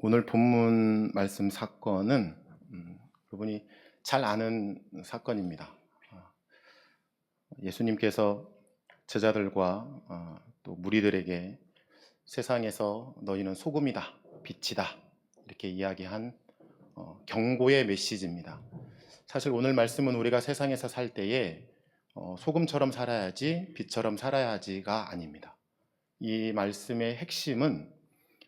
오늘 본문 말씀 사건은 그분이 잘 아는 사건입니다. 예수님께서 제자들과 또 무리들에게 세상에서 너희는 소금이다, 빛이다 이렇게 이야기한 경고의 메시지입니다. 사실 오늘 말씀은 우리가 세상에서 살 때에 소금처럼 살아야지 빛처럼 살아야지가 아닙니다. 이 말씀의 핵심은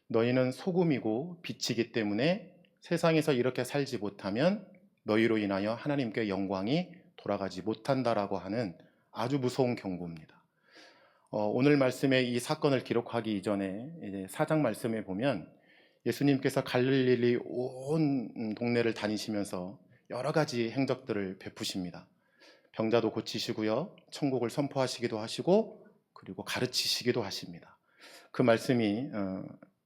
너희는 소금이고 빛이기 때문에 세상에서 이렇게 살지 못하면 너희로 인하여 하나님께 영광이 돌아가지 못한다라고 하는 아주 무서운 경고입니다. 오늘 말씀의 이 사건을 기록하기 이전에 이제 4장 말씀에 보면 예수님께서 갈릴리 온 동네를 다니시면서 여러 가지 행적들을 베푸십니다. 병자도 고치시고요, 천국을 선포하시기도 하시고 그리고 가르치시기도 하십니다. 그 말씀이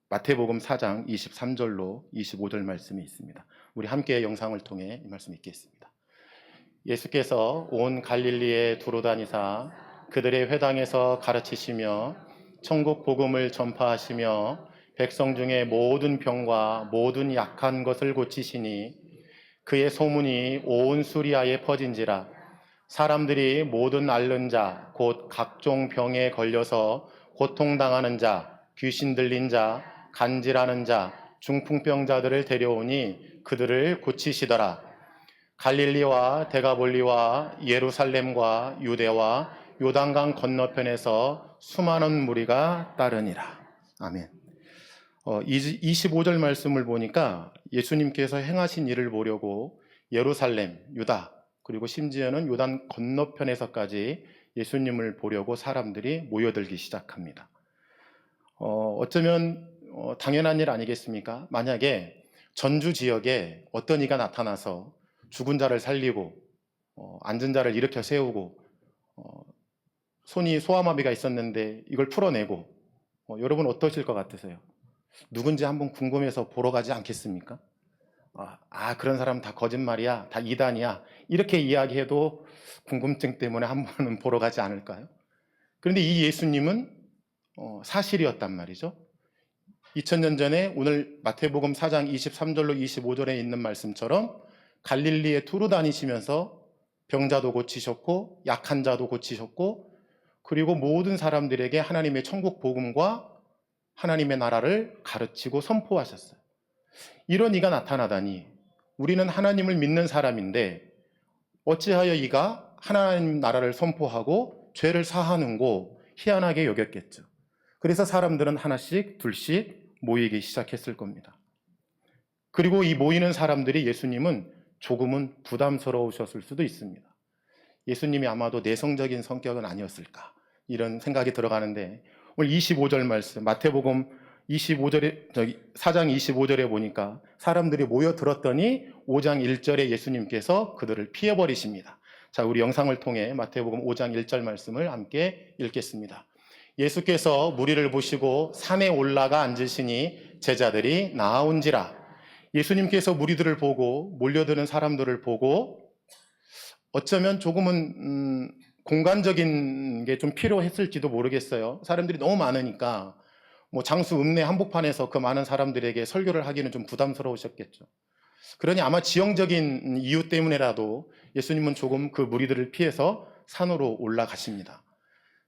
마태복음 4장 23절로 25절 말씀이 있습니다. 우리 함께 영상을 통해 이 말씀 읽겠습니다. 예수께서 온 갈릴리에 두루 다니사 그들의 회당에서 가르치시며 천국 복음을 전파하시며 백성 중에 모든 병과 모든 약한 것을 고치시니 그의 소문이 온 수리아에 퍼진지라. 사람들이 모든 앓는 자 곧 각종 병에 걸려서 고통당하는 자, 귀신 들린 자, 간질하는 자, 중풍병자들을 데려오니 그들을 고치시더라. 갈릴리와 데가볼리와 예루살렘과 유대와 요단강 건너편에서 수많은 무리가 따르니라. 아멘. 25절 말씀을 보니까 예수님께서 행하신 일을 보려고 예루살렘, 유다, 그리고 심지어는 요단 건너편에서까지 예수님을 보려고 사람들이 모여들기 시작합니다. 어쩌면 당연한 일 아니겠습니까? 만약에 전주 지역에 어떤 이가 나타나서 죽은 자를 살리고 앉은 자를 일으켜 세우고 손이 소아마비가 있었는데 이걸 풀어내고 여러분 어떠실 것 같으세요? 누군지 한번 궁금해서 보러 가지 않겠습니까? 그런 사람 다 거짓말이야, 다 이단이야 이렇게 이야기해도 궁금증 때문에 한 번은 보러 가지 않을까요? 그런데 이 예수님은 사실이었단 말이죠. 2000년 전에 오늘 마태복음 4장 23절로 25절에 있는 말씀처럼 갈릴리에 두루 다니시면서 병자도 고치셨고 약한 자도 고치셨고 그리고 모든 사람들에게 하나님의 천국 복음과 하나님의 나라를 가르치고 선포하셨어요. 이런 이가 나타나다니 우리는 하나님을 믿는 사람인데 어찌하여 이가 하나님 나라를 선포하고 죄를 사하는고 희한하게 여겼겠죠. 그래서 사람들은 하나씩 둘씩 모이기 시작했을 겁니다. 그리고 이 모이는 사람들이 예수님은 조금은 부담스러우셨을 수도 있습니다. 예수님이 아마도 내성적인 성격은 아니었을까 이런 생각이 들어가는데 오늘 25절 말씀 마태복음 4장 25절에 보니까 사람들이 모여들었더니 5장 1절에 예수님께서 그들을 피해버리십니다. 자, 우리 영상을 통해 마태복음 5장 1절 말씀을 함께 읽겠습니다. 예수께서 무리를 보시고 산에 올라가 앉으시니 제자들이 나아온지라. 예수님께서 무리들을 보고 몰려드는 사람들을 보고 어쩌면 조금은 공간적인 게 좀 필요했을지도 모르겠어요. 사람들이 너무 많으니까 장수 읍내 한복판에서 그 많은 사람들에게 설교를 하기는 좀 부담스러우셨겠죠. 그러니 아마 지형적인 이유 때문에라도 예수님은 조금 그 무리들을 피해서 산으로 올라가십니다.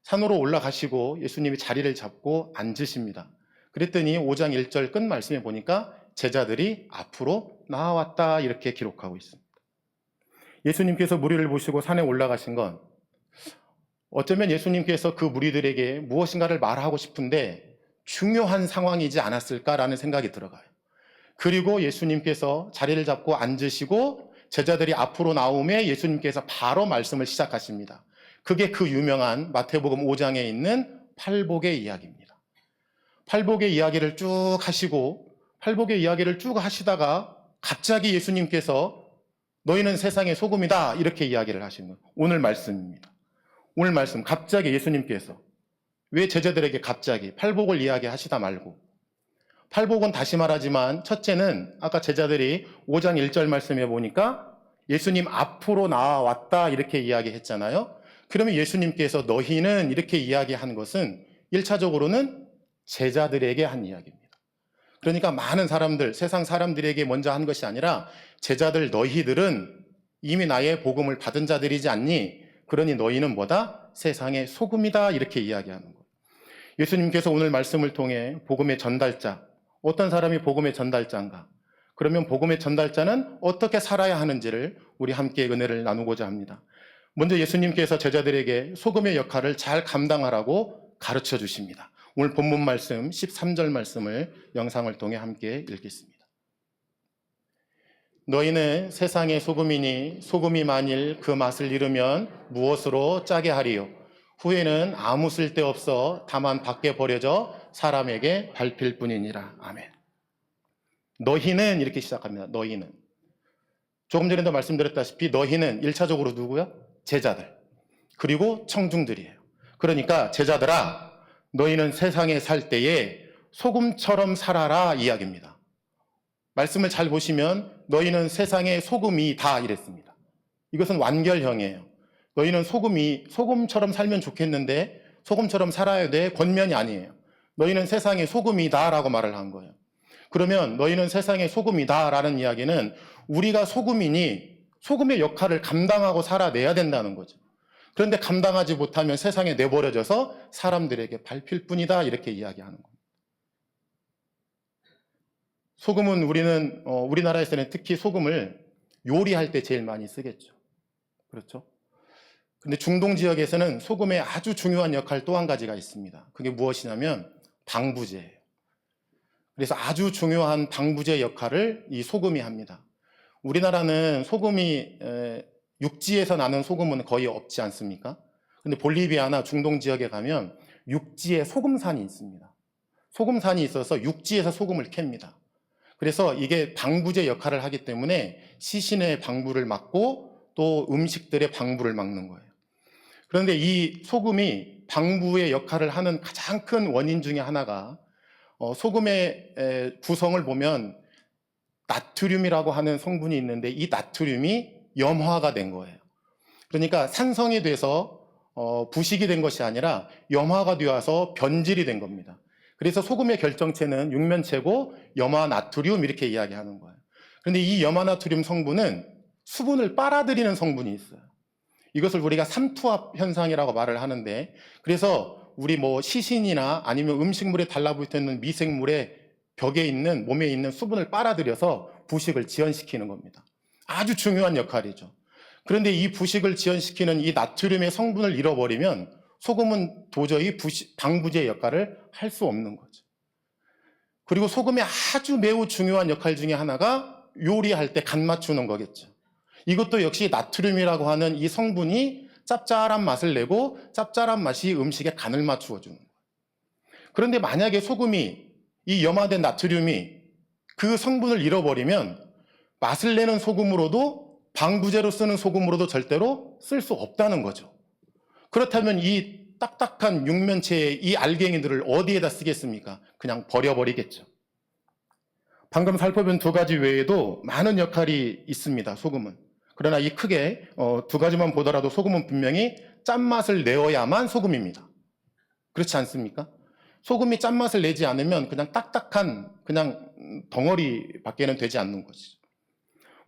산으로 올라가시고 예수님이 자리를 잡고 앉으십니다. 그랬더니 5장 1절 끝 말씀에 보니까 제자들이 앞으로 나아왔다 이렇게 기록하고 있습니다. 예수님께서 무리를 보시고 산에 올라가신 건 어쩌면 예수님께서 그 무리들에게 무엇인가를 말하고 싶은데 중요한 상황이지 않았을까라는 생각이 들어가요. 그리고 예수님께서 자리를 잡고 앉으시고 제자들이 앞으로 나오며 예수님께서 바로 말씀을 시작하십니다. 그게 그 유명한 마태복음 5장에 있는 팔복의 이야기입니다. 팔복의 이야기를 쭉 하시고 팔복의 이야기를 쭉 하시다가 갑자기 예수님께서 너희는 세상의 소금이다 이렇게 이야기를 하시는 오늘 말씀입니다. 오늘 말씀 갑자기 예수님께서 왜 제자들에게 갑자기 팔복을 이야기하시다 말고 팔복은 다시 말하지만 첫째는 아까 제자들이 5장 1절 말씀에 보니까 예수님 앞으로 나아왔다 이렇게 이야기했잖아요. 그러면 예수님께서 너희는 이렇게 이야기한 것은 1차적으로는 제자들에게 한 이야기입니다. 그러니까 많은 사람들, 세상 사람들에게 먼저 한 것이 아니라 제자들 너희들은 이미 나의 복음을 받은 자들이지 않니? 그러니 너희는 뭐다? 세상의 소금이다. 이렇게 이야기하는 거예요. 예수님께서 오늘 말씀을 통해 복음의 전달자, 어떤 사람이 복음의 전달자인가? 그러면 복음의 전달자는 어떻게 살아야 하는지를 우리 함께 은혜를 나누고자 합니다. 먼저 예수님께서 제자들에게 소금의 역할을 잘 감당하라고 가르쳐 주십니다. 오늘 본문 말씀 13절 말씀을 영상을 통해 함께 읽겠습니다. 너희는 세상의 소금이니 소금이 만일 그 맛을 잃으면 무엇으로 짜게 하리요? 후에는 아무 쓸데없어 다만 밖에 버려져 사람에게 밟힐 뿐이니라. 아멘. 너희는 이렇게 시작합니다. 너희는. 조금 전에도 말씀드렸다시피 너희는 1차적으로 누구요? 제자들. 그리고 청중들이에요. 그러니까 제자들아, 너희는 세상에 살 때에 소금처럼 살아라 이야기입니다. 말씀을 잘 보시면 너희는 세상의 소금이다 이랬습니다. 이것은 완결형이에요. 너희는 소금처럼 살면 좋겠는데 소금처럼 살아야 돼 권면이 아니에요. 너희는 세상의 소금이다라고 말을 한 거예요. 그러면 너희는 세상의 소금이다라는 이야기는 우리가 소금이니 소금의 역할을 감당하고 살아내야 된다는 거죠. 그런데 감당하지 못하면 세상에 내버려져서 사람들에게 밟힐 뿐이다 이렇게 이야기하는 겁니다. 소금은 우리나라에서는 특히 소금을 요리할 때 제일 많이 쓰겠죠. 그렇죠? 근데 중동 지역에서는 소금의 아주 중요한 역할 또 한 가지가 있습니다. 그게 무엇이냐면 방부제예요. 그래서 아주 중요한 방부제 역할을 이 소금이 합니다. 우리나라는 소금이 육지에서 나는 소금은 거의 없지 않습니까? 근데 볼리비아나 중동 지역에 가면 육지에 소금산이 있습니다. 소금산이 있어서 육지에서 소금을 캡니다. 그래서 이게 방부제 역할을 하기 때문에 시신의 방부를 막고 또 음식들의 방부를 막는 거예요. 그런데 이 소금이 방부의 역할을 하는 가장 큰 원인 중에 하나가 소금의 구성을 보면 나트륨이라고 하는 성분이 있는데 이 나트륨이 염화가 된 거예요. 그러니까 산성이 돼서 부식이 된 것이 아니라 염화가 되어서 변질이 된 겁니다. 그래서 소금의 결정체는 육면체고 염화나트륨 이렇게 이야기하는 거예요. 그런데 이 염화나트륨 성분은 수분을 빨아들이는 성분이 있어요. 이것을 우리가 삼투압 현상이라고 말을 하는데, 그래서 우리 시신이나 아니면 음식물에 달라붙어 있는 미생물의 벽에 있는 몸에 있는 수분을 빨아들여서 부식을 지연시키는 겁니다. 아주 중요한 역할이죠. 그런데 이 부식을 지연시키는 이 나트륨의 성분을 잃어버리면 소금은 도저히 방부제 역할을 할 수 없는 거죠. 그리고 소금의 아주 매우 중요한 역할 중에 하나가 요리할 때 간 맞추는 거겠죠. 이것도 역시 나트륨이라고 하는 이 성분이 짭짤한 맛을 내고 짭짤한 맛이 음식에 간을 맞추어 주는 거예요. 그런데 만약에 소금이 이 염화된 나트륨이 그 성분을 잃어버리면 맛을 내는 소금으로도 방부제로 쓰는 소금으로도 절대로 쓸 수 없다는 거죠. 그렇다면 이 딱딱한 육면체의 이 알갱이들을 어디에다 쓰겠습니까? 그냥 버려버리겠죠. 방금 살펴본 두 가지 외에도 많은 역할이 있습니다, 소금은. 그러나 이 크게 두 가지만 보더라도 소금은 분명히 짠맛을 내어야만 소금입니다. 그렇지 않습니까? 소금이 짠맛을 내지 않으면 그냥 딱딱한 그냥 덩어리밖에는 되지 않는 것이죠.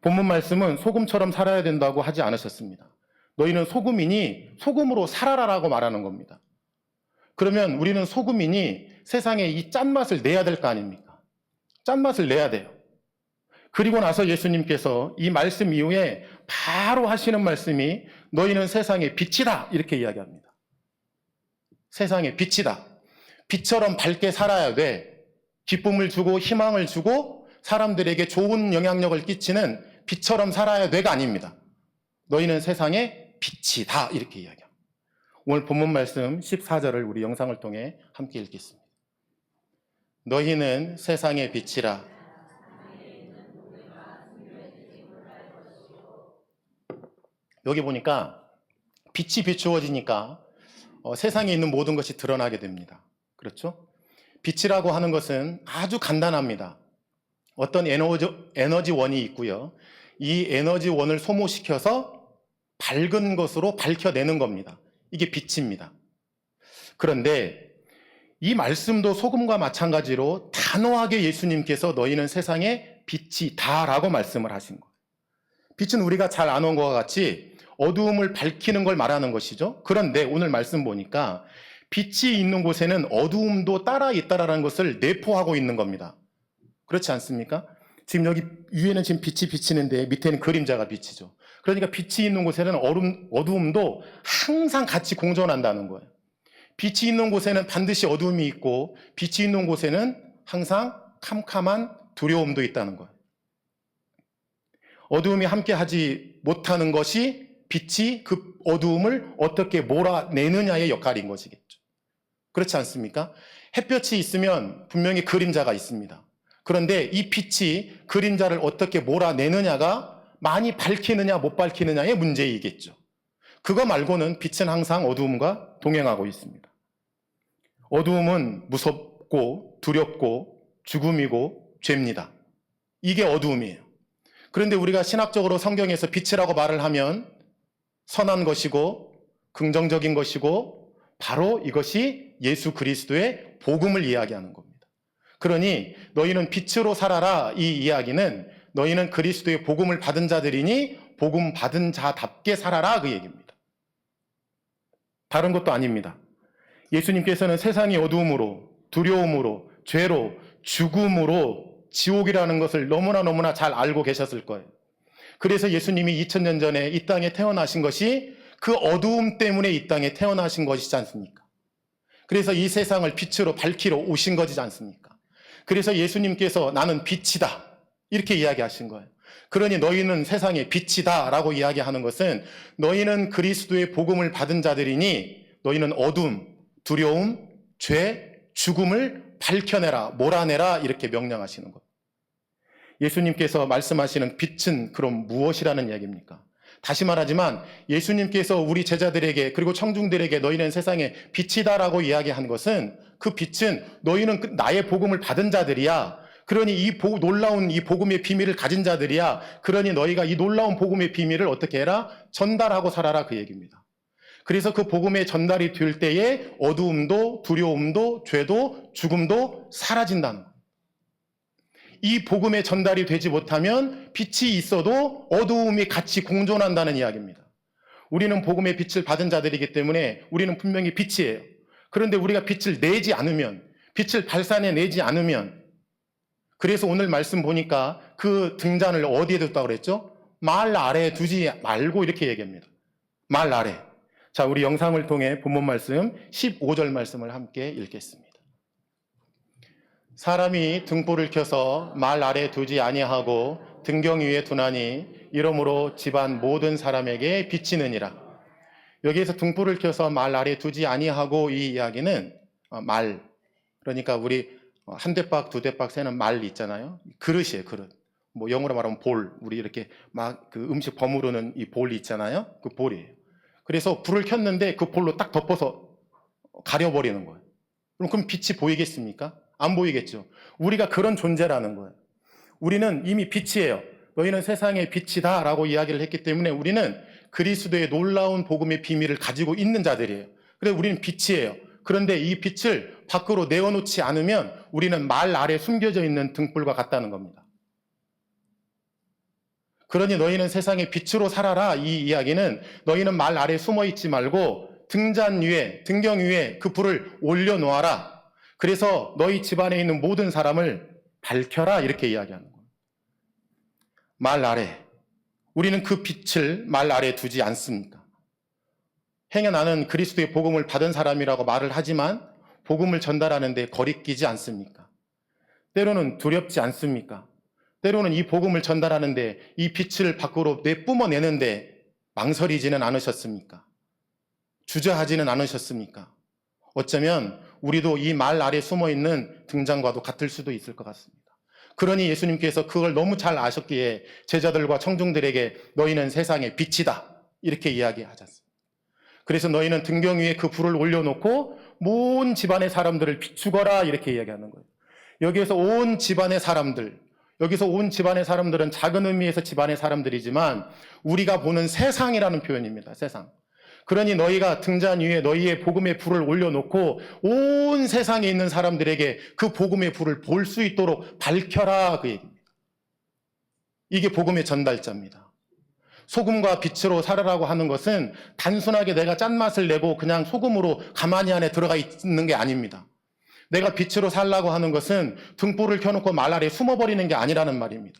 본문 말씀은 소금처럼 살아야 된다고 하지 않으셨습니다. 너희는 소금이니 소금으로 살아라라고 말하는 겁니다. 그러면 우리는 소금이니 세상에 이 짠맛을 내야 될 거 아닙니까? 짠맛을 내야 돼요. 그리고 나서 예수님께서 이 말씀 이후에 바로 하시는 말씀이 너희는 세상의 빛이다 이렇게 이야기합니다. 세상의 빛이다. 빛처럼 밝게 살아야 돼. 기쁨을 주고 희망을 주고 사람들에게 좋은 영향력을 끼치는 빛처럼 살아야 돼가 아닙니다. 너희는 세상의 빛이다 이렇게 이야기합니다. 오늘 본문 말씀 14절을 우리 영상을 통해 함께 읽겠습니다. 너희는 세상의 빛이라. 여기 보니까 빛이 비추어지니까 세상에 있는 모든 것이 드러나게 됩니다. 그렇죠? 빛이라고 하는 것은 아주 간단합니다. 어떤 에너지원이 있고요. 이 에너지원을 소모시켜서 밝은 것으로 밝혀내는 겁니다. 이게 빛입니다. 그런데 이 말씀도 소금과 마찬가지로 단호하게 예수님께서 너희는 세상의 빛이다라고 말씀을 하신 거예요. 빛은 우리가 잘 아는 것과 같이 어두움을 밝히는 걸 말하는 것이죠. 그런데 오늘 말씀 보니까 빛이 있는 곳에는 어두움도 따라 있다라는 것을 내포하고 있는 겁니다. 그렇지 않습니까? 지금 여기 위에는 지금 빛이 비치는데 밑에는 그림자가 비치죠. 그러니까 빛이 있는 곳에는 어두움도 항상 같이 공존한다는 거예요. 빛이 있는 곳에는 반드시 어두움이 있고 빛이 있는 곳에는 항상 캄캄한 두려움도 있다는 거예요. 어두움이 함께하지 못하는 것이 빛이 그 어두움을 어떻게 몰아내느냐의 역할인 것이겠죠. 그렇지 않습니까? 햇볕이 있으면 분명히 그림자가 있습니다. 그런데 이 빛이 그림자를 어떻게 몰아내느냐가 많이 밝히느냐 못 밝히느냐의 문제이겠죠. 그거 말고는 빛은 항상 어두움과 동행하고 있습니다. 어두움은 무섭고 두렵고 죽음이고 죄입니다. 이게 어두움이에요. 그런데 우리가 신학적으로 성경에서 빛이라고 말을 하면 선한 것이고 긍정적인 것이고 바로 이것이 예수 그리스도의 복음을 이야기하는 겁니다. 그러니 너희는 빛으로 살아라, 이 이야기는 너희는 그리스도의 복음을 받은 자들이니 복음 받은 자답게 살아라, 그 얘기입니다. 다른 것도 아닙니다. 예수님께서는 세상이 어두움으로 두려움으로 죄로 죽음으로 지옥이라는 것을 너무나 잘 알고 계셨을 거예요. 그래서 예수님이 2000년 전에 이 땅에 태어나신 것이 그 어두움 때문에 이 땅에 태어나신 것이지 않습니까? 그래서 이 세상을 빛으로 밝히러 오신 것이지 않습니까? 그래서 예수님께서 나는 빛이다 이렇게 이야기하신 거예요. 그러니 너희는 세상의 빛이다 라고 이야기하는 것은 너희는 그리스도의 복음을 받은 자들이니 너희는 어둠, 두려움, 죄, 죽음을 밝혀내라, 몰아내라 이렇게 명령하시는 것. 예수님께서 말씀하시는 빛은 그럼 무엇이라는 이야기입니까? 다시 말하지만 예수님께서 우리 제자들에게 그리고 청중들에게 너희는 세상의 빛이다라고 이야기한 것은 그 빛은 너희는 나의 복음을 받은 자들이야. 그러니 이 놀라운 이 복음의 비밀을 가진 자들이야. 그러니 너희가 이 놀라운 복음의 비밀을 어떻게 해라? 전달하고 살아라, 그 얘기입니다. 그래서 그 복음의 전달이 될 때에 어두움도 두려움도 죄도 죽음도 사라진다는 거예요. 이 복음의 전달이 되지 못하면 빛이 있어도 어두움이 같이 공존한다는 이야기입니다. 우리는 복음의 빛을 받은 자들이기 때문에 우리는 분명히 빛이에요. 그런데 우리가 빛을 내지 않으면, 빛을 발산해내지 않으면, 그래서 오늘 말씀 보니까 그 등잔을 어디에 뒀다고 그랬죠? 말 아래에 두지 말고 이렇게 얘기합니다. 말 아래. 자, 우리 영상을 통해 본문 말씀 15절 말씀을 함께 읽겠습니다. 사람이 등불을 켜서 말 아래 두지 아니하고 등경 위에 두나니 이러므로 집안 모든 사람에게 비치느니라. 여기에서 등불을 켜서 말 아래 두지 아니하고, 이 이야기는 말, 그러니까 우리 한 대박 두 대박 세는 말 있잖아요. 그릇이에요, 그릇. 뭐 영어로 말하면 볼, 우리 이렇게 막 그 음식 버무르는 이 볼이 있잖아요. 그 볼이에요. 그래서 불을 켰는데 그 볼로 딱 덮어서 가려버리는 거예요. 그럼 빛이 보이겠습니까? 안 보이겠죠. 우리가 그런 존재라는 거예요. 우리는 이미 빛이에요. 너희는 세상의 빛이다 라고 이야기를 했기 때문에 우리는 그리스도의 놀라운 복음의 비밀을 가지고 있는 자들이에요. 그래서 우리는 빛이에요. 그런데 이 빛을 밖으로 내어놓지 않으면 우리는 말 아래 숨겨져 있는 등불과 같다는 겁니다. 그러니 너희는 세상의 빛으로 살아라, 이 이야기는 너희는 말 아래 숨어 있지 말고 등잔 위에, 등경 위에 그 불을 올려놓아라. 그래서 너희 집안에 있는 모든 사람을 밝혀라, 이렇게 이야기하는 거예요. 말 아래. 우리는 그 빛을 말 아래 두지 않습니까? 행여 나는 그리스도의 복음을 받은 사람이라고 말을 하지만 복음을 전달하는데 거리끼지 않습니까? 때로는 두렵지 않습니까? 때로는 이 복음을 전달하는데 이 빛을 밖으로 내뿜어내는데 망설이지는 않으셨습니까? 주저하지는 않으셨습니까? 어쩌면 우리도 이 말 아래 숨어있는 등잔과도 같을 수도 있을 것 같습니다. 그러니 예수님께서 그걸 너무 잘 아셨기에 제자들과 청중들에게 너희는 세상의 빛이다 이렇게 이야기하셨습니다. 그래서 너희는 등경 위에 그 불을 올려놓고 온 집안의 사람들을 비추거라 이렇게 이야기하는 거예요. 여기에서 온 집안의 사람들, 여기서 온 집안의 사람들은 작은 의미에서 집안의 사람들이지만 우리가 보는 세상이라는 표현입니다. 세상. 그러니 너희가 등잔 위에 너희의 복음의 불을 올려놓고 온 세상에 있는 사람들에게 그 복음의 불을 볼 수 있도록 밝혀라, 그 얘기입니다. 이게 복음의 전달자입니다. 소금과 빛으로 살아라고 하는 것은 단순하게 내가 짠맛을 내고 그냥 소금으로 가만히 안에 들어가 있는 게 아닙니다. 내가 빛으로 살라고 하는 것은 등불을 켜놓고 말 아래 숨어버리는 게 아니라는 말입니다.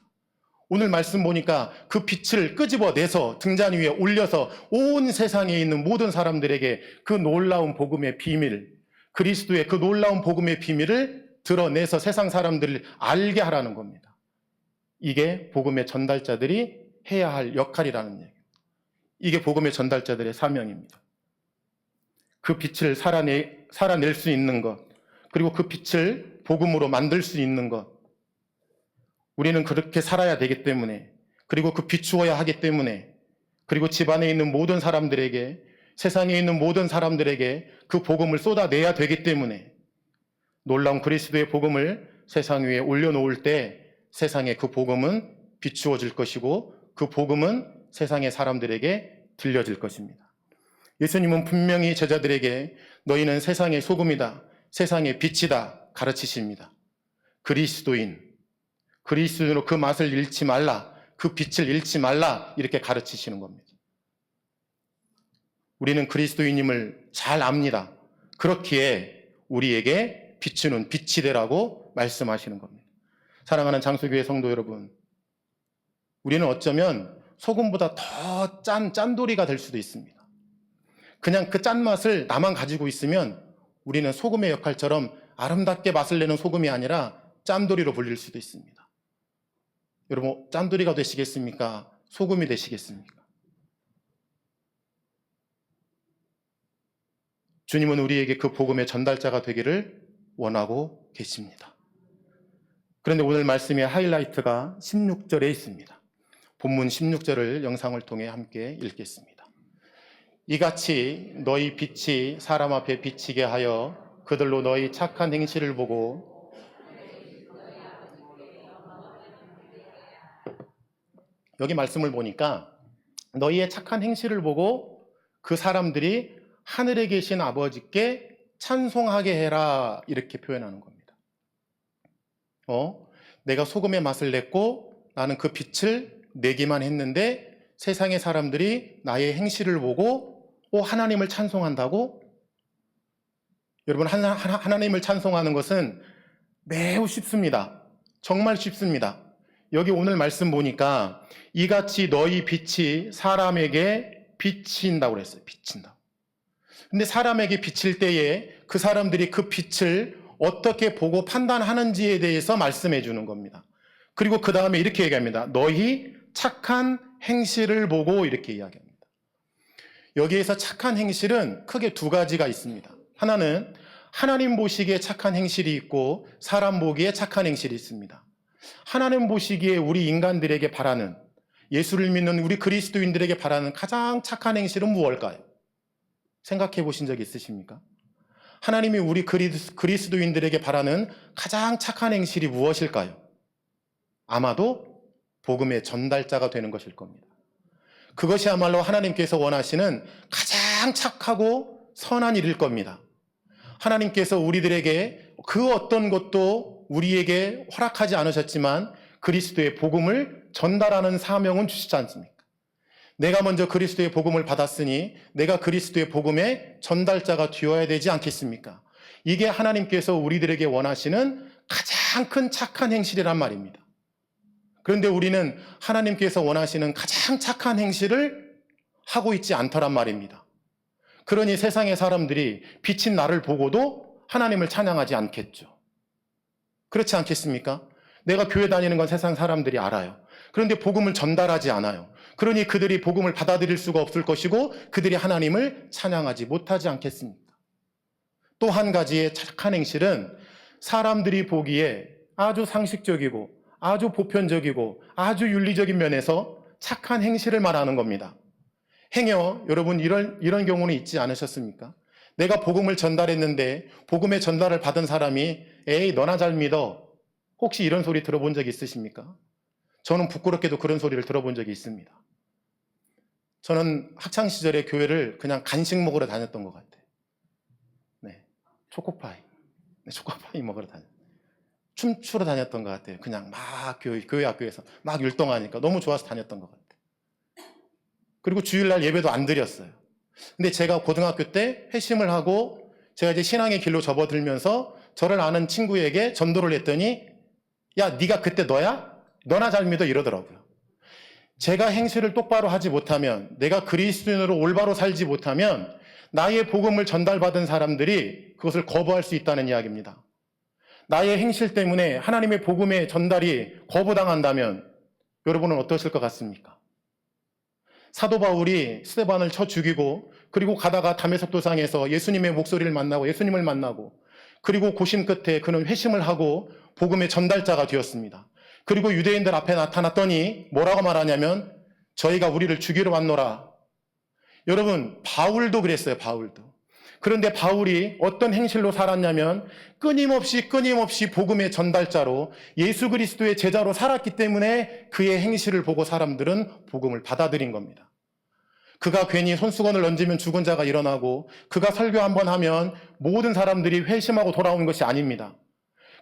오늘 말씀 보니까 그 빛을 끄집어내서 등잔 위에 올려서 온 세상에 있는 모든 사람들에게 그 놀라운 복음의 비밀, 그리스도의 그 놀라운 복음의 비밀을 드러내서 세상 사람들을 알게 하라는 겁니다. 이게 복음의 전달자들이 해야 할 역할이라는 얘기입니다. 이게 복음의 전달자들의 사명입니다. 그 빛을 살아낼 수 있는 것, 그리고 그 빛을 복음으로 만들 수 있는 것, 우리는 그렇게 살아야 되기 때문에, 그리고 그 비추어야 하기 때문에, 그리고 집안에 있는 모든 사람들에게, 세상에 있는 모든 사람들에게 그 복음을 쏟아내야 되기 때문에 놀라운 그리스도의 복음을 세상 위에 올려놓을 때 세상에 그 복음은 비추어질 것이고 그 복음은 세상의 사람들에게 들려질 것입니다. 예수님은 분명히 제자들에게 너희는 세상의 소금이다, 세상의 빛이다 가르치십니다. 그리스도인으로 그 맛을 잃지 말라, 그 빛을 잃지 말라 이렇게 가르치시는 겁니다. 우리는 그리스도인임을 잘 압니다. 그렇기에 우리에게 비추는 빛이 되라고 말씀하시는 겁니다. 사랑하는 장소교회 성도 여러분, 우리는 어쩌면 소금보다 더 짠돌이가 될 수도 있습니다. 그냥 그 짠맛을 나만 가지고 있으면 우리는 소금의 역할처럼 아름답게 맛을 내는 소금이 아니라 짠돌이로 불릴 수도 있습니다. 여러분, 짠돌이가 되시겠습니까? 소금이 되시겠습니까? 주님은 우리에게 그 복음의 전달자가 되기를 원하고 계십니다. 그런데 오늘 말씀의 하이라이트가 16절에 있습니다. 본문 16절을 영상을 통해 함께 읽겠습니다. 이같이 너희 빛이 사람 앞에 비치게 하여 그들로 너희 착한 행실을 보고, 여기 말씀을 보니까 너희의 착한 행실을 보고 그 사람들이 하늘에 계신 아버지께 찬송하게 해라 이렇게 표현하는 겁니다. 내가 소금의 맛을 냈고 나는 그 빛을 내기만 했는데 세상의 사람들이 나의 행실을 보고 하나님을 찬송한다고? 여러분, 하나님을 찬송하는 것은 매우 쉽습니다. 정말 쉽습니다. 여기 오늘 말씀 보니까 이같이 너희 빛이 사람에게 비친다고 그랬어요. 비친다. 근데 사람에게 비칠 때에 그 사람들이 그 빛을 어떻게 보고 판단하는지에 대해서 말씀해 주는 겁니다. 그리고 그 다음에 이렇게 얘기합니다. 너희 착한 행실을 보고 이렇게 이야기합니다. 여기에서 착한 행실은 크게 두 가지가 있습니다. 하나는 하나님 보시기에 착한 행실이 있고 사람 보기에 착한 행실이 있습니다. 하나님 보시기에 우리 인간들에게 바라는, 예수를 믿는 우리 그리스도인들에게 바라는 가장 착한 행실은 무엇일까요? 생각해 보신 적 있으십니까? 하나님이 우리 그리스도인들에게 바라는 가장 착한 행실이 무엇일까요? 아마도 복음의 전달자가 되는 것일 겁니다. 그것이야말로 하나님께서 원하시는 가장 착하고 선한 일일 겁니다. 하나님께서 우리들에게 그 어떤 것도 우리에게 허락하지 않으셨지만 그리스도의 복음을 전달하는 사명은 주시지 않습니까? 내가 먼저 그리스도의 복음을 받았으니 내가 그리스도의 복음의 전달자가 되어야 되지 않겠습니까? 이게 하나님께서 우리들에게 원하시는 가장 큰 착한 행실이란 말입니다. 그런데 우리는 하나님께서 원하시는 가장 착한 행실을 하고 있지 않더란 말입니다. 그러니 세상의 사람들이 비친 나를 보고도 하나님을 찬양하지 않겠죠. 그렇지 않겠습니까? 내가 교회 다니는 건 세상 사람들이 알아요. 그런데 복음을 전달하지 않아요. 그러니 그들이 복음을 받아들일 수가 없을 것이고 그들이 하나님을 찬양하지 못하지 않겠습니까? 또 한 가지의 착한 행실은 사람들이 보기에 아주 상식적이고 아주 보편적이고 아주 윤리적인 면에서 착한 행실을 말하는 겁니다. 행여 여러분 이런 경우는 있지 않으셨습니까? 내가 복음을 전달했는데 복음의 전달을 받은 사람이 에이 너나 잘 믿어, 혹시 이런 소리 들어본 적 있으십니까? 저는 부끄럽게도 그런 소리를 들어본 적이 있습니다. 저는 학창 시절에 교회를 그냥 간식 먹으러 다녔던 것 같아요. 네, 초코파이. 네, 초코파이 먹으러 춤추러 다녔던 것 같아요. 그냥 막 교회 학교에서 막 율동하니까 너무 좋아서 다녔던 것 같아요. 그리고 주일날 예배도 안 드렸어요. 근데 제가 고등학교 때 회심을 하고 제가 이제 신앙의 길로 접어들면서 저를 아는 친구에게 전도를 했더니 야, 네가 그때 너야? 너나 잘 믿어 이러더라고요. 제가 행실을 똑바로 하지 못하면, 내가 그리스도인으로 올바로 살지 못하면 나의 복음을 전달받은 사람들이 그것을 거부할 수 있다는 이야기입니다. 나의 행실 때문에 하나님의 복음의 전달이 거부당한다면 여러분은 어떠실 것 같습니까? 사도 바울이 스데반을 쳐 죽이고 그리고 가다가 다메섹 도상에서 예수님의 목소리를 만나고 예수님을 만나고 그리고 고심 끝에 그는 회심을 하고 복음의 전달자가 되었습니다. 그리고 유대인들 앞에 나타났더니 뭐라고 말하냐면 저희가 우리를 죽이러 왔노라. 여러분, 바울도 그랬어요. 바울도. 그런데 바울이 어떤 행실로 살았냐면 끊임없이 복음의 전달자로 예수 그리스도의 제자로 살았기 때문에 그의 행실을 보고 사람들은 복음을 받아들인 겁니다. 그가 괜히 손수건을 얹으면 죽은 자가 일어나고 그가 설교 한번 하면 모든 사람들이 회심하고 돌아오는 것이 아닙니다.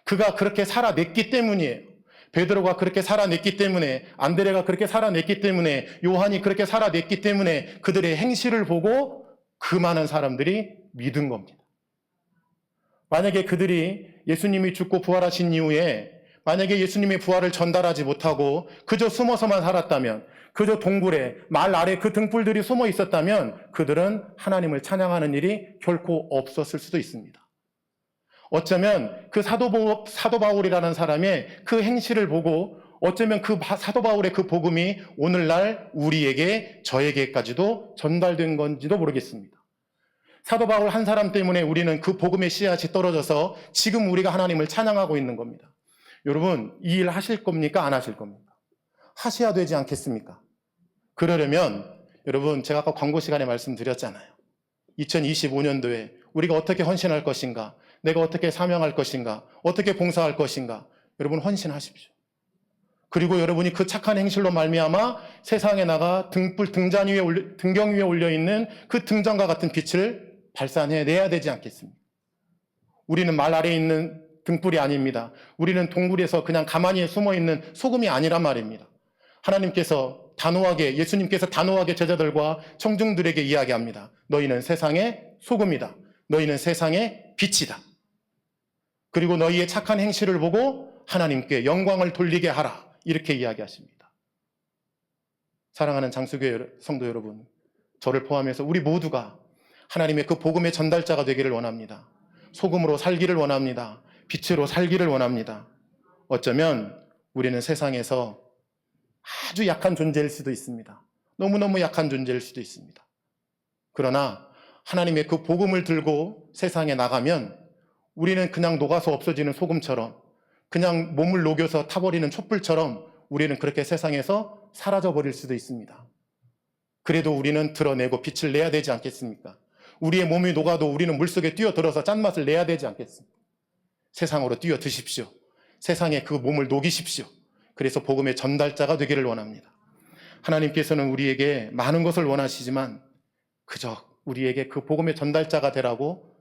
그가 그렇게 살아냈기 때문이에요. 베드로가 그렇게 살아냈기 때문에, 안드레가 그렇게 살아냈기 때문에, 요한이 그렇게 살아냈기 때문에 그들의 행실을 보고 그 많은 사람들이 믿은 겁니다. 만약에 그들이 예수님이 죽고 부활하신 이후에 만약에 예수님의 부활을 전달하지 못하고 그저 숨어서만 살았다면, 그저 동굴에 말 아래 그 등불들이 숨어 있었다면 그들은 하나님을 찬양하는 일이 결코 없었을 수도 있습니다. 어쩌면 그 사도 바울이라는 사람의 그 행실을 보고 어쩌면 그 사도 바울의 그 복음이 오늘날 우리에게, 저에게까지도 전달된 건지도 모르겠습니다. 사도 바울 한 사람 때문에 우리는 그 복음의 씨앗이 떨어져서 지금 우리가 하나님을 찬양하고 있는 겁니다. 여러분, 이 일 하실 겁니까? 안 하실 겁니까? 하셔야 되지 않겠습니까? 그러려면 여러분, 제가 아까 광고 시간에 말씀드렸잖아요. 2025년도에 우리가 어떻게 헌신할 것인가, 내가 어떻게 사명할 것인가, 어떻게 봉사할 것인가, 여러분 헌신하십시오. 그리고 여러분이 그 착한 행실로 말미암아 세상에 나가 등경 위에 올려있는 그 등잔과 같은 빛을 발산해내야 되지 않겠습니까? 우리는 말 아래에 있는 등불이 아닙니다. 우리는 동굴에서 그냥 가만히 숨어있는 소금이 아니란 말입니다. 하나님께서 예수님께서 단호하게 제자들과 청중들에게 이야기합니다. 너희는 세상의 소금이다. 너희는 세상의 빛이다. 그리고 너희의 착한 행실을 보고 하나님께 영광을 돌리게 하라. 이렇게 이야기하십니다. 사랑하는 장수교회 성도 여러분, 저를 포함해서 우리 모두가 하나님의 그 복음의 전달자가 되기를 원합니다. 소금으로 살기를 원합니다. 빛으로 살기를 원합니다. 어쩌면 우리는 세상에서 아주 약한 존재일 수도 있습니다. 너무너무 약한 존재일 수도 있습니다. 그러나 하나님의 그 복음을 들고 세상에 나가면 우리는 그냥 녹아서 없어지는 소금처럼, 그냥 몸을 녹여서 타버리는 촛불처럼 우리는 그렇게 세상에서 사라져버릴 수도 있습니다. 그래도 우리는 드러내고 빛을 내야 되지 않겠습니까? 우리의 몸이 녹아도 우리는 물속에 뛰어들어서 짠맛을 내야 되지 않겠습니까? 세상으로 뛰어드십시오. 세상에 그 몸을 녹이십시오. 그래서 복음의 전달자가 되기를 원합니다. 하나님께서는 우리에게 많은 것을 원하시지만 그저 우리에게 그 복음의 전달자가 되라고,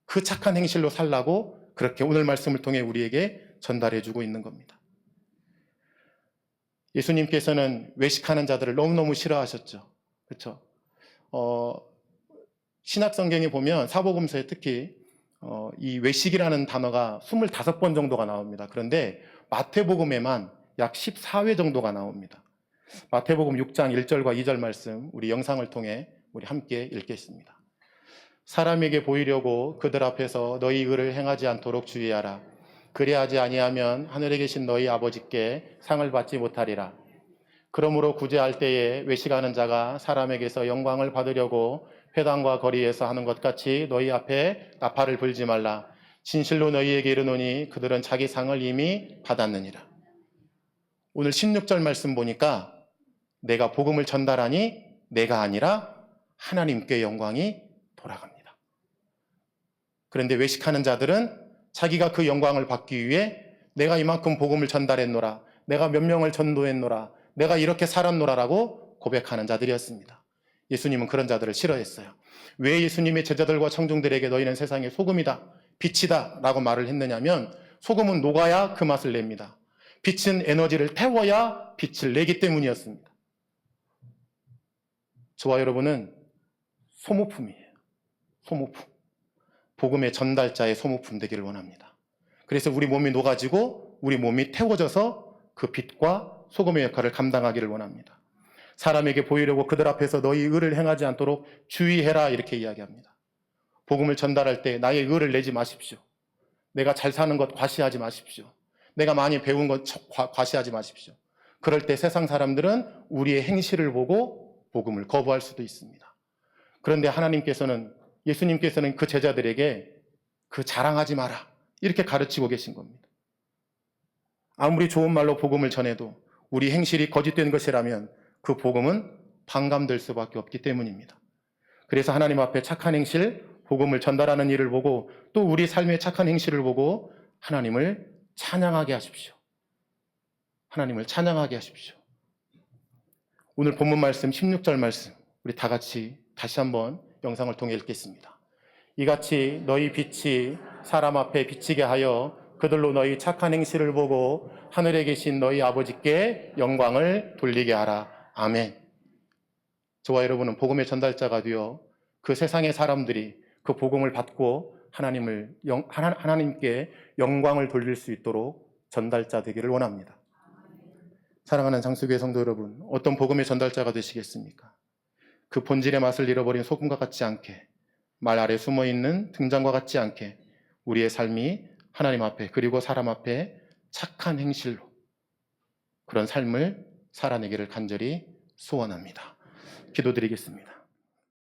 그 착한 행실로 살라고 그렇게 오늘 말씀을 통해 우리에게 전달해주고 있는 겁니다. 예수님께서는 외식하는 자들을 너무너무 싫어하셨죠. 그렇죠? 신약 성경에 보면 사복음서에 특히 이 외식이라는 단어가 25번 정도가 나옵니다. 그런데 마태복음에만 약 14회 정도가 나옵니다. 마태복음 6장 1절과 2절 말씀 우리 영상을 통해 우리 함께 읽겠습니다. 사람에게 보이려고 그들 앞에서 너희 의를 행하지 않도록 주의하라. 그리하지 아니하면 하늘에 계신 너희 아버지께 상을 받지 못하리라. 그러므로 구제할 때에 외식하는 자가 사람에게서 영광을 받으려고 회당과 거리에서 하는 것 같이 너희 앞에 나팔을 불지 말라. 진실로 너희에게 이르노니 그들은 자기 상을 이미 받았느니라. 오늘 16절 말씀 보니까 내가 복음을 전달하니 내가 아니라 하나님께 영광이 돌아갑니다. 그런데 외식하는 자들은 자기가 그 영광을 받기 위해 내가 이만큼 복음을 전달했노라, 내가 몇 명을 전도했노라, 내가 이렇게 살았노라라고 고백하는 자들이었습니다. 예수님은 그런 자들을 싫어했어요. 왜 예수님의 제자들과 청중들에게 너희는 세상의 소금이다, 빛이다 라고 말을 했느냐면 소금은 녹아야 그 맛을 냅니다. 빛은 에너지를 태워야 빛을 내기 때문이었습니다. 저와 여러분은 소모품이에요. 소모품. 복음의 전달자의 소모품 되기를 원합니다. 그래서 우리 몸이 녹아지고 우리 몸이 태워져서 그 빛과 소금의 역할을 감당하기를 원합니다. 사람에게 보이려고 그들 앞에서 너희 의를 행하지 않도록 주의해라 이렇게 이야기합니다. 복음을 전달할 때 나의 의를 내지 마십시오. 내가 잘 사는 것 과시하지 마십시오. 내가 많이 배운 것 과시하지 마십시오. 그럴 때 세상 사람들은 우리의 행실을 보고 복음을 거부할 수도 있습니다. 그런데 하나님께서는, 예수님께서는 그 제자들에게 그 자랑하지 마라 이렇게 가르치고 계신 겁니다. 아무리 좋은 말로 복음을 전해도 우리 행실이 거짓된 것이라면 그 복음은 반감될 수밖에 없기 때문입니다. 그래서 하나님 앞에 착한 행실, 복음을 전달하는 일을 보고 또 우리 삶의 착한 행실을 보고 하나님을 찬양하게 하십시오. 하나님을 찬양하게 하십시오. 오늘 본문 말씀 16절 말씀 우리 다 같이 다시 한번 영상을 통해 읽겠습니다. 이같이 너희 빛이 사람 앞에 비치게 하여 그들로 너희 착한 행실을 보고 하늘에 계신 너희 아버지께 영광을 돌리게 하라. 아멘. 저와 여러분은 복음의 전달자가 되어 그 세상의 사람들이 그 복음을 받고 하나님께 영광을 돌릴 수 있도록 전달자 되기를 원합니다. 사랑하는 장수교회 성도 여러분, 어떤 복음의 전달자가 되시겠습니까? 그 본질의 맛을 잃어버린 소금과 같지 않게, 말 아래 숨어있는 등잔과 같지 않게 우리의 삶이 하나님 앞에 그리고 사람 앞에 착한 행실로 그런 삶을 살아내기를 간절히 소원합니다. 기도드리겠습니다.